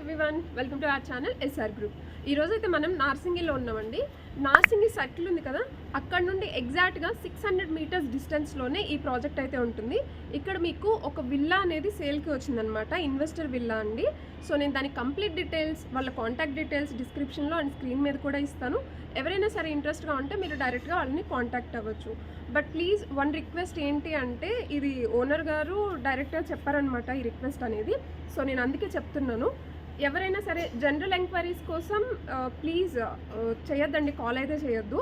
Everyone, welcome to our channel SR group. ఈరోజు అయితే మనం నార్సింగిలో ఉన్నామండి. నార్సింగి సర్కిల్ ఉంది కదా, అక్కడ నుండి ఎగ్జాక్ట్గా 600 మీటర్స్ డిస్టెన్స్లోనే ఈ ప్రాజెక్ట్ అయితే ఉంటుంది. ఇక్కడ మీకు ఒక విల్లా అనేది సేల్కి వచ్చిందనమాట, ఇన్వెస్టర్ విల్లా అండి. సో నేను దాని కంప్లీట్ డీటెయిల్స్, వాళ్ళ కాంటాక్ట్ డీటెయిల్స్ డిస్క్రిప్షన్లో అండ్ స్క్రీన్ మీద కూడా ఇస్తాను. ఎవరైనా సరే ఇంట్రెస్ట్గా ఉంటే మీరు డైరెక్ట్గా వాళ్ళని కాంటాక్ట్ అవ్వచ్చు. బట్ ప్లీజ్ వన్ రిక్వెస్ట్ ఏంటి అంటే, ఇది ఓనర్ గారు డైరెక్ట్గా చెప్పారనమాట ఈ రిక్వెస్ట్ అనేది. సో నేను అందుకే చెప్తున్నాను, ఎవరైనా సరే జనరల్ ఎంక్వైరీస్ కోసం ప్లీజ్ చేయొద్దండి, కాల్ అయితే చేయొద్దు.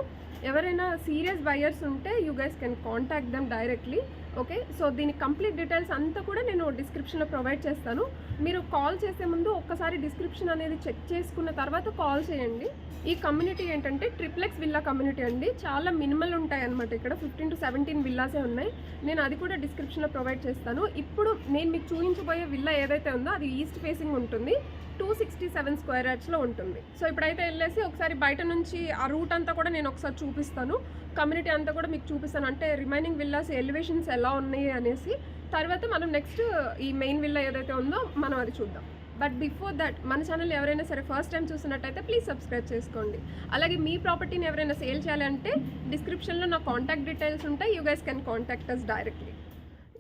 ఎవరైనా సీరియస్ బయర్స్ ఉంటే you guys can contact them directly. Okay, so దీని కంప్లీట్ డీటెయిల్స్ అంతా కూడా నేను డిస్క్రిప్షన్లో ప్రొవైడ్ చేస్తాను. మీరు కాల్ చేసే ముందు ఒక్కసారి డిస్క్రిప్షన్ అనేది చెక్ చేసుకున్న తర్వాత కాల్ చేయండి. ఈ కమ్యూనిటీ ఏంటంటే ట్రిప్లెక్స్ విల్లా కమ్యూనిటీ అండి. చాలా మినిమల్ ఉంటాయి అనమాట, ఇక్కడ 15 to 17 విల్లాసే ఉన్నాయి. నేను అది కూడా డిస్క్రిప్షన్లో ప్రొవైడ్ చేస్తాను. ఇప్పుడు నేను మీకు చూపించబోయే విల్లా ఏదైతే ఉందో అది ఈస్ట్ ఫేసింగ్ ఉంటుంది, 267 స్క్వేర్ యార్డ్స్లో ఉంటుంది. సో ఇప్పుడైతే వెళ్ళేసి ఒకసారి బయట నుంచి ఆ రూట్ అంతా కూడా నేను ఒకసారి చూపిస్తాను, కమ్యూనిటీ అంతా కూడా మీకు చూపిస్తాను, అంటే రిమైనింగ్ విల్లాస్ ఎలివేషన్స్ ఎలా ఉన్నాయి అనేసి. తర్వాత మనం నెక్స్ట్ ఈ మెయిన్ విల్లా ఏదైతే ఉందో మనం అది చూద్దాం. బట్ బిఫోర్ దట్, మన ఛానల్ ఎవరైనా సరే ఫస్ట్ టైం చూసినట్టయితే ప్లీజ్ సబ్స్క్రైబ్ చేసుకోండి. అలాగే మీ ప్రాపర్టీని ఎవరైనా సేల్ చేయాలంటే డిస్క్రిప్షన్లో నా కాంటాక్ట్ డీటెయిల్స్ ఉంటాయి, you guys can contact us directly.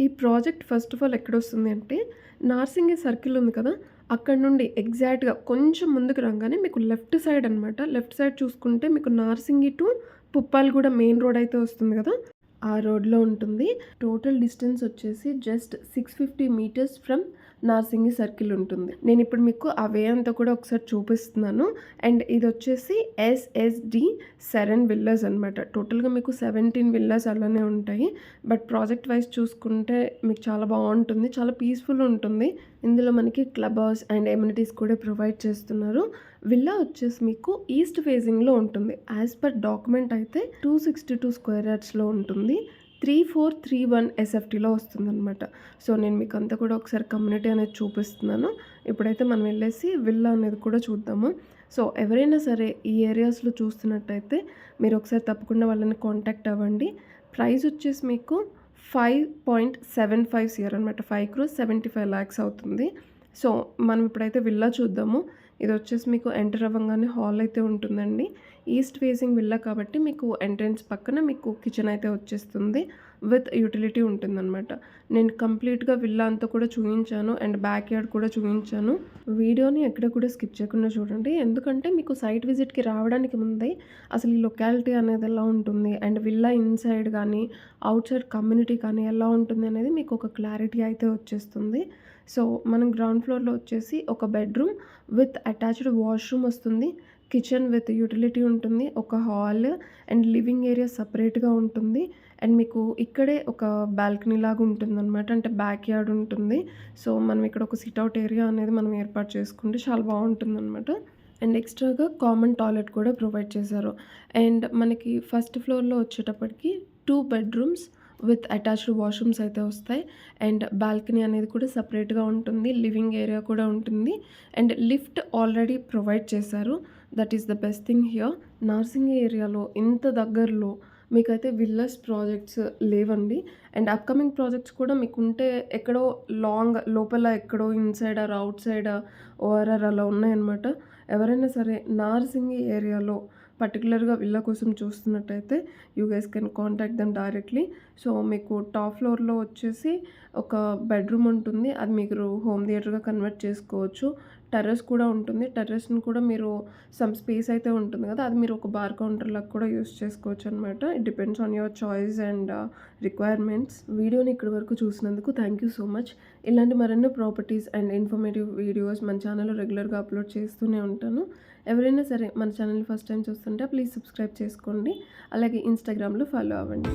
ఈ ప్రాజెక్ట్ ఫస్ట్ ఆఫ్ ఆల్ ఎక్కడొస్తుంది అంటే, నార్సింగి సర్కిల్ ఉంది కదా, అక్కడ నుండి ఎగ్జాక్ట్గా కొంచెం ముందుకు రాగానే మీకు లెఫ్ట్ సైడ్ అనమాట, లెఫ్ట్ సైడ్ చూసుకుంటే మీకు Narsingi to Puppalaguda main road అయితే వస్తుంది కదా, ఆ రోడ్లో ఉంటుంది. టోటల్ డిస్టెన్స్ వచ్చేసి just 650 metres from Narsingi circle ఉంటుంది. నేను ఇప్పుడు మీకు ఆ వే అంతా కూడా ఒకసారి చూపిస్తున్నాను. అండ్ ఇది వచ్చేసి SSD సెరెన్ విల్లాస్ అనమాట. టోటల్గా మీకు 17 విల్లాస్ అలానే ఉంటాయి. బట్ ప్రాజెక్ట్ వైజ్ చూసుకుంటే మీకు చాలా బాగుంటుంది, చాలా పీస్ఫుల్ ఉంటుంది. ఇందులో మనకి క్లబ్ హౌస్ అండ్ ఎమ్యూనిటీస్ కూడా ప్రొవైడ్ చేస్తున్నారు. విల్లా వచ్చేసి మీకు ఈస్ట్ ఫేసింగ్లో ఉంటుంది. యాజ్ పర్ డాక్యుమెంట్ అయితే 262 స్క్వేర్ యార్డ్స్లో ఉంటుంది, 3431 SFTలో వస్తుందన్నమాట. సో నేను మీకు అంతా కూడా ఒకసారి కమ్యూనిటీ అనేది చూపిస్తున్నాను. ఇప్పుడైతే మనం వెళ్ళేసి విల్లా అనేది కూడా చూద్దాము. సో ఎవరైనా సరే ఈ ఏరియాస్లో చూస్తున్నట్టయితే మీరు ఒకసారి తప్పకుండా వాళ్ళని కాంటాక్ట్ అవ్వండి. ప్రైస్ వచ్చేసి మీకు 5.75 CR అనమాట, 5.75 crores అవుతుంది. సో మనం ఇప్పుడైతే విల్లా చూద్దాము. ఇది వచ్చేసి మీకు ఎంటర్ అవ్వగానే హాల్ అయితే ఉంటుందండి. ఈస్ట్ ఫేసింగ్ విల్లా కాబట్టి మీకు ఎంట్రన్స్ పక్కన మీకు కిచెన్ అయితే వచ్చేస్తుంది, విత్ యూటిలిటీ ఉంటుందన్నమాట. నేను కంప్లీట్గా విల్లా అంతా కూడా చూపించాను అండ్ బ్యాక్ యార్డ్ కూడా చూపించాను. వీడియోని ఎక్కడ కూడా స్కిప్ చేయకుండా చూడండి, ఎందుకంటే మీకు సైట్ విజిట్కి రావడానికి ముందే అసలు ఈ లొకాలిటీ అనేది ఎలా ఉంటుంది అండ్ విల్లా ఇన్సైడ్ కానీ అవుట్ సైడ్ కమ్యూనిటీ కానీ ఎలా ఉంటుంది అనేది మీకు ఒక క్లారిటీ అయితే వచ్చేస్తుంది. సో మనం గ్రౌండ్ ఫ్లోర్లో వచ్చేసి ఒక బెడ్రూమ్ విత్ అటాచ్డ్ వాష్రూమ్ వస్తుంది, కిచెన్ విత్ యూటిలిటీ ఉంటుంది, ఒక హాల్ అండ్ లివింగ్ ఏరియా సపరేట్గా ఉంటుంది. అండ్ మీకు ఇక్కడే ఒక బాల్కనీ లాగా ఉంటుందన్నమాట, అంటే బ్యాక్ యార్డ్ ఉంటుంది. సో మనం ఇక్కడ ఒక సిట్అవుట్ ఏరియా అనేది మనం ఏర్పాటు చేసుకుంటే చాలా బాగుంటుందన్నమాట. అండ్ ఎక్స్ట్రాగా కామన్ టాయిలెట్ కూడా ప్రొవైడ్ చేశారు. అండ్ మనకి ఫస్ట్ ఫ్లోర్లో వచ్చేటప్పటికి 2 బెడ్రూమ్స్ విత్ అటాచ్డ్ వాష్రూమ్స్ అయితే వస్తాయి. అండ్ బాల్కనీ అనేది కూడా సపరేట్గా ఉంటుంది, లివింగ్ ఏరియా కూడా ఉంటుంది. అండ్ లిఫ్ట్ ఆల్రెడీ ప్రొవైడ్ చేశారు. That is the best thing here. Narsingi ఏరియాలో ఇంత దగ్గరలో మీకైతే విల్లాస్ ప్రాజెక్ట్స్ లేవండి. అండ్ అప్కమింగ్ ప్రాజెక్ట్స్ కూడా మీకు ఉంటే ఎక్కడో లాంగ్ లోపల ఎక్కడో inside or outside ORR అలా ఉన్నాయన్నమాట. ఎవరైనా సరే నార్సింగి ఏరియాలో పర్టికులర్గా విల్లా కోసం చూస్తున్నట్టయితే you guys can contact them directly. So మీకు టాప్ ఫ్లోర్లో వచ్చేసి ఒక బెడ్రూమ్ ఉంటుంది, అది మీరు హోమ్ థియేటర్గా కన్వర్ట్ చేసుకోవచ్చు. టెర్రస్ కూడా ఉంటుంది, టెర్రస్ని కూడా మీరు సమ్ స్పేస్ అయితే ఉంటుంది కదా, అది మీరు ఒక బార్ కౌంటర్ లాగా కూడా యూస్ చేసుకోవచ్చు అనమాట. It depends on your choice and requirements. వీడియోని ఇక్కడి వరకు చూసినందుకు థ్యాంక్ యూ సో మచ్. ఇలాంటి మరెన్నో ప్రాపర్టీస్ అండ్ ఇన్ఫర్మేటివ్ వీడియోస్ మన ఛానల్లో రెగ్యులర్గా అప్లోడ్ చేస్తూనే ఉంటాను. ఎవరైనా సరే మన ఛానల్ని ఫస్ట్ టైం చూస్తుంటే ప్లీజ్ సబ్స్క్రైబ్ చేసుకోండి, అలాగే ఇన్స్టాగ్రామ్లో ఫాలో అవ్వండి.